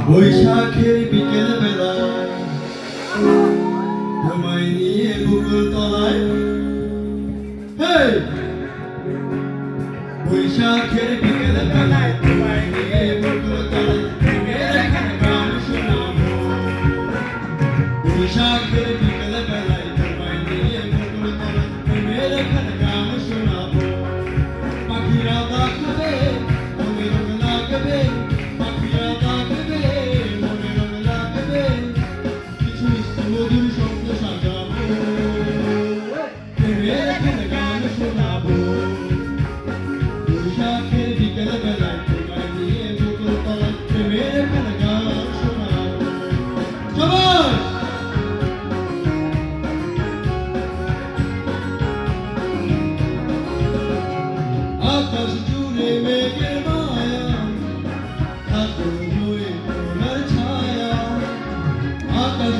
বৈশাখের বিকেল বেলায় তোমায় নিয়ে বুকুল তলায় বৈশাখের বিকেল বেলায় তোমায় নিয়ে বুকুল তলায় প্রেমের গান শোনাবো বৈশাখের বিকেল বেলায় তোমায় নিয়ে বুকুল তলায় প্রেমের গান শোনাবো পাখিরা ডাকবে মনে রং লাগবে পাখিরা ডাকবে মনে রং লাগবে কিছু মিষ্টি মধুর শব্দ সাজাবো প্রেমের গান শোনাবো বৈশাখের বিকেল বেলায় তোমায় নিয়ে বুকুল তলায় প্রেমের গান শোনাবো সবাই আকাশ জুড়ে মেঘের মায়া থাকো হয়ে তোমার ছায়া আকাশ